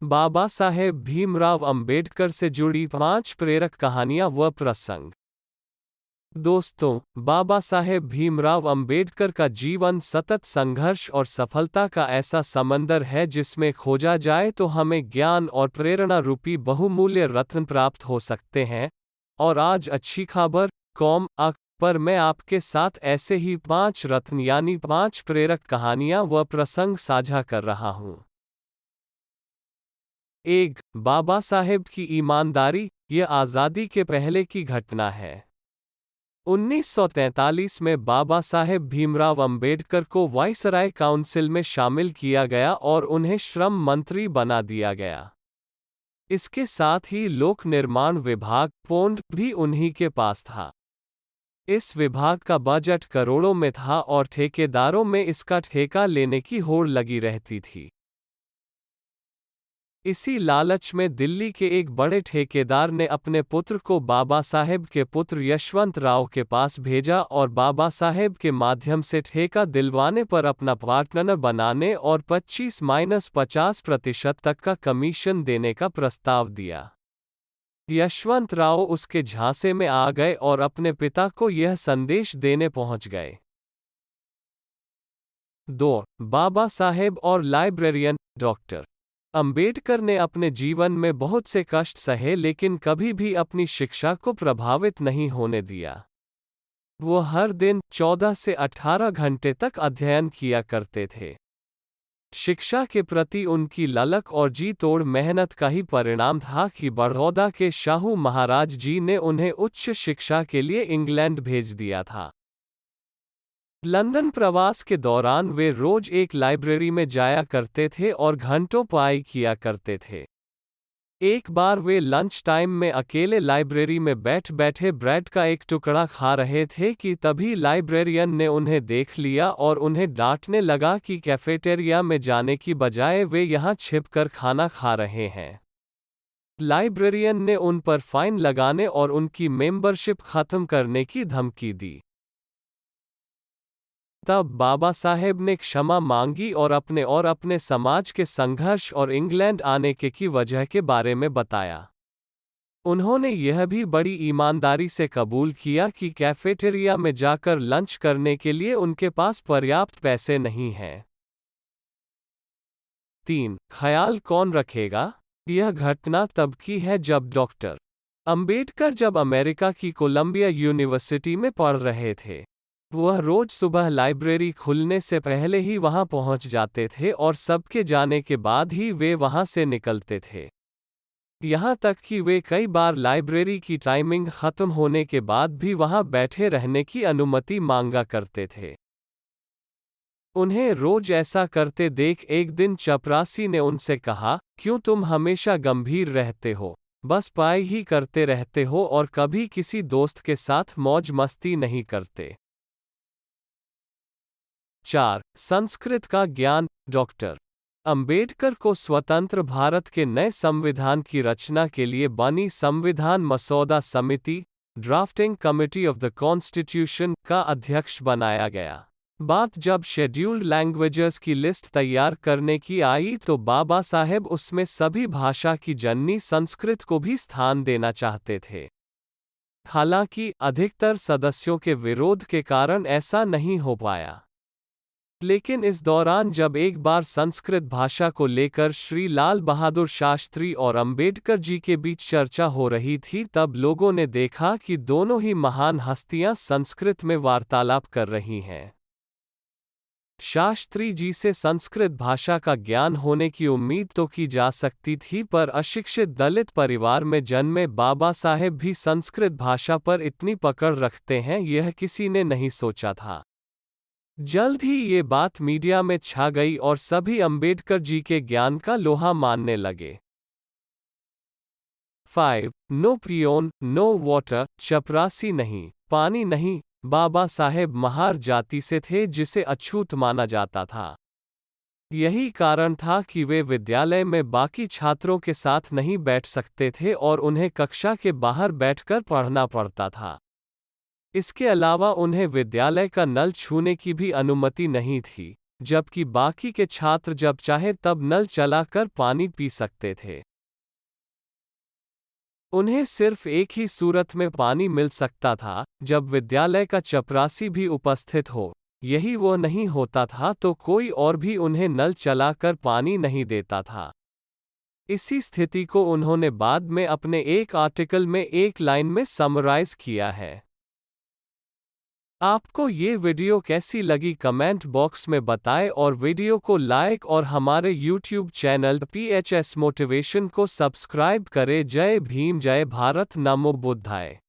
बाबा साहेब भीमराव अंबेडकर से जुड़ी 5 प्रेरक कहानियां व प्रसंग। दोस्तों, बाबा साहेब भीमराव अंबेडकर का जीवन सतत संघर्ष और सफलता का ऐसा समंदर है जिसमें खोजा जाए तो हमें ज्ञान और प्रेरणा रूपी बहुमूल्य रत्न प्राप्त हो सकते हैं। और आज अच्छी खबर पर मैं आपके साथ ऐसे ही 5 रत्न यानी 5 प्रेरक कहानियां व प्रसंग साझा कर रहा हूं। 1. बाबा साहेब की ईमानदारी। यह आज़ादी के पहले की घटना है। 1943 में बाबा साहेब भीमराव अंबेडकर को वायसराय काउंसिल में शामिल किया गया और उन्हें श्रम मंत्री बना दिया गया। इसके साथ ही लोक निर्माण विभाग पोंड भी उन्हीं के पास था। इस विभाग का बजट करोड़ों में था और ठेकेदारों में इसका ठेका लेने की होड़ लगी रहती थी। इसी लालच में दिल्ली के एक बड़े ठेकेदार ने अपने पुत्र को बाबा साहेब के पुत्र यशवंत राव के पास भेजा और बाबा साहेब के माध्यम से ठेका दिलवाने पर अपना पार्टनर बनाने और 25-50% तक का कमीशन देने का प्रस्ताव दिया। यशवंत राव उसके झांसे में आ गए और अपने पिता को यह संदेश देने पहुंच गए। 2. बाबा साहेब और लाइब्रेरियन डॉक्टर अंबेडकर ने अपने जीवन में बहुत से कष्ट सहे लेकिन कभी भी अपनी शिक्षा को प्रभावित नहीं होने दिया। वो हर दिन 14 से 18 घंटे तक अध्ययन किया करते थे। शिक्षा के प्रति उनकी ललक और जी तोड़ मेहनत का ही परिणाम था कि बड़ौदा के शाहू महाराज जी ने उन्हें उच्च शिक्षा के लिए इंग्लैंड भेज दिया था। लंदन प्रवास के दौरान वे रोज एक लाइब्रेरी में जाया करते थे और घंटों पढ़ाई किया करते थे। एक बार वे लंच टाइम में अकेले लाइब्रेरी में बैठे ब्रेड का एक टुकड़ा खा रहे थे कि तभी लाइब्रेरियन ने उन्हें देख लिया और उन्हें डांटने लगा कि कैफेटेरिया में जाने की बजाय वे यहाँ छिपकर खाना खा रहे हैं। लाइब्रेरियन ने उन पर फाइन लगाने और उनकी मेंबरशिप खत्म करने की धमकी दी। तब बाबा साहेब ने क्षमा मांगी और अपने समाज के संघर्ष और इंग्लैंड आने की वजह के बारे में बताया। उन्होंने यह भी बड़ी ईमानदारी से कबूल किया कि कैफेटेरिया में जाकर लंच करने के लिए उनके पास पर्याप्त पैसे नहीं हैं। 3. ख्याल कौन रखेगा? यह घटना तब की है जब डॉक्टर अंबेडकर जब अमेरिका की कोलंबिया यूनिवर्सिटी में पढ़ रहे थे। वह रोज सुबह लाइब्रेरी खुलने से पहले ही वहां पहुंच जाते थे और सबके जाने के बाद ही वे वहां से निकलते थे। यहां तक कि वे कई बार लाइब्रेरी की टाइमिंग खत्म होने के बाद भी वहां बैठे रहने की अनुमति मांगा करते थे। उन्हें रोज ऐसा करते देख एक दिन चपरासी ने उनसे कहा, क्यों तुम हमेशा गंभीर रहते हो, बस पढ़ाई ही करते रहते हो और कभी किसी दोस्त के साथ मौज मस्ती नहीं करते। 4. संस्कृत का ज्ञान। डॉक्टर अंबेडकर को स्वतंत्र भारत के नए संविधान की रचना के लिए बनी संविधान मसौदा समिति drafting committee of the constitution का अध्यक्ष बनाया गया। बात जब शेड्यूल्ड लैंग्वेजेस की लिस्ट तैयार करने की आई तो बाबा साहेब उसमें सभी भाषा की जननी संस्कृत को भी स्थान देना चाहते थे। हालांकि अधिकतर सदस्यों के विरोध के कारण ऐसा नहीं हो पाया। लेकिन इस दौरान जब एक बार संस्कृत भाषा को लेकर श्री लाल बहादुर शास्त्री और अंबेडकर जी के बीच चर्चा हो रही थी तब लोगों ने देखा कि दोनों ही महान हस्तियां संस्कृत में वार्तालाप कर रही हैं। शास्त्री जी से संस्कृत भाषा का ज्ञान होने की उम्मीद तो की जा सकती थी पर अशिक्षित दलित परिवार में जन्मे बाबा साहेब भी संस्कृत भाषा पर इतनी पकड़ रखते हैं यह किसी ने नहीं सोचा था। जल्द ही ये बात मीडिया में छा गई और सभी अंबेडकर जी के ज्ञान का लोहा मानने लगे। 5. No peon no water. चपरासी नहीं, पानी नहीं। बाबा साहेब महार जाति से थे जिसे अछूत माना जाता था। यही कारण था कि वे विद्यालय में बाकी छात्रों के साथ नहीं बैठ सकते थे और उन्हें कक्षा के बाहर बैठकर पढ़ना पड़ता था। इसके अलावा उन्हें विद्यालय का नल छूने की भी अनुमति नहीं थी। जबकि बाकी के छात्र जब चाहे तब नल चलाकर पानी पी सकते थे। उन्हें सिर्फ एक ही सूरत में पानी मिल सकता था, जब विद्यालय का चपरासी भी उपस्थित हो। यही वो नहीं होता था तो कोई और भी उन्हें नल चलाकर पानी नहीं देता था। इसी स्थिति को उन्होंने बाद में अपने एक आर्टिकल में एक लाइन में समराइज किया है। आपको ये वीडियो कैसी लगी कमेंट बॉक्स में बताएं और वीडियो को लाइक और हमारे YouTube चैनल PHS मोटिवेशन को सब्सक्राइब करें। जय भीम, जय भारत, नमो बुद्धाय।